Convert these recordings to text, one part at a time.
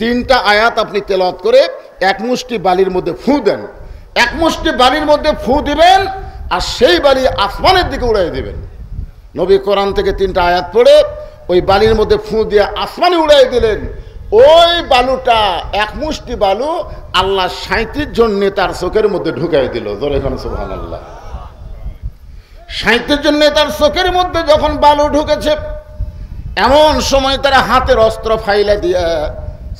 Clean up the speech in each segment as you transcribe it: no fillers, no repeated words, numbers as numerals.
তিনটা আয়াত আপনি তেলাওয়াত করে এক মুষ্টি বালির মধ্যে ফু দেন, এক মুষ্টি বালির মধ্যে ফু দিবেন আর সেই বালি আসমানের দিকে উড়াই দিবেন। নবী কোরআন থেকে তিনটা আয়াত পড়ে ওই বালির মধ্যে ফু দিয়ে আসমানে উড়াই দিলেন। ওই বালুটা এক মুষ্টি বালু আল্লাহ 37 জন নেতার চোখের মধ্যে ঢুকাই দিল। জোরে এখন সুবহানাল্লাহ। 37 জন নেতার চোখের মধ্যে যখন বালু ঢুকেছে, এমন সময় তারা হাতের অস্ত্র ফাইলা দিয়া,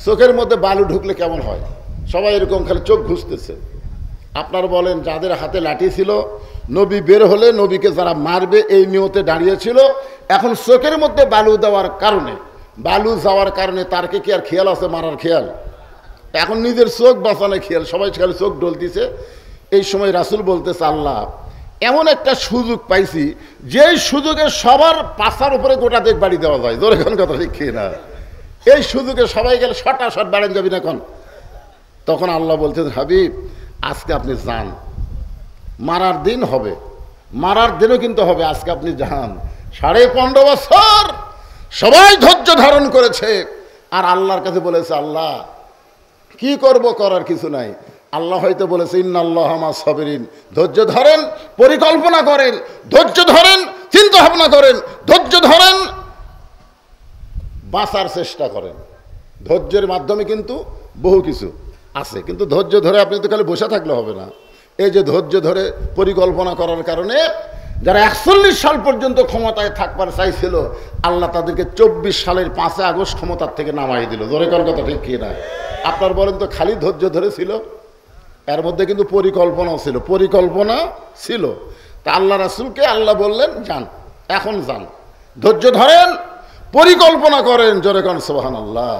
চোখের মধ্যে বালু ঢুকলে কেমন হয়, সবাই এরকম খালি চোখ ঘুষতেছে। আপনার বলেন যাদের হাতে লাঠি ছিল, নবী বের হলে নবীকে যারা মারবে এই নিয়তে দাঁড়িয়েছিল, এখন চোখের মধ্যে বালু দেওয়ার কারণে, বালু যাওয়ার কারণে তার কি আর খেয়াল আছে মারার খেয়াল? এখন নিজের চোখ বাঁচানোর খেয়াল, সবাই খালি চোখ ডলতিছে। এই সময় রাসূল বলতেছে, আল্লাহ এমন একটা সুযোগ পাইছি, যেই সুযোগে সবার পাছার উপরে গোটা দেখ বাড়ি দেওয়া যায়। জোরে এখন কথা ঠিক খেয়ে না, এই সুযোগে সবাই গেলে শট বাড়েন যাবি না এখন। তখন আল্লাহ বলছেন, হাবিব আজকে আপনি যান, মারার দিন হবে, মারার দিনও কিন্তু হবে, আজকে আপনি যান। 15.5 বছর সবাই ধৈর্য ধারণ করেছে আর আল্লাহর কাছে বলেছে, আল্লাহ কি করব, করার কিছু নাই। আল্লাহ হয়তো বলেছে, ইন্নাল্লাহা মা'আস সাবিরিন, ধৈর্য ধরেন, পরিকল্পনা করেন, ধৈর্য ধরেন, চিন্তা ভাবনা করেন, ধৈর্য ধরেন, বাঁচার চেষ্টা করেন। ধৈর্যের মাধ্যমে কিন্তু বহু কিছু আছে, কিন্তু ধৈর্য ধরে আপনি তো খালি বসে থাকলে হবে না। এই যে ধৈর্য ধরে পরিকল্পনা করার কারণে যারা 41 সাল পর্যন্ত ক্ষমতায় থাকবার চাইছিল, আল্লাহ তাদেরকে 24 সালের 5 আগস্ট ক্ষমতার থেকে নামাই দিল। জোরে কোন কথা ঠিক কি না? আপনার বলেন তো, খালি ধৈর্য ধরে ছিল? এর মধ্যে কিন্তু পরিকল্পনাও ছিল, পরিকল্পনা ছিল। তা আল্লাহ রাসূলকে আল্লাহ বললেন, যান, এখন যান, ধৈর্য ধরেন, পরিকল্পনা করেন। জোরে কোন সুবহানাল্লাহ।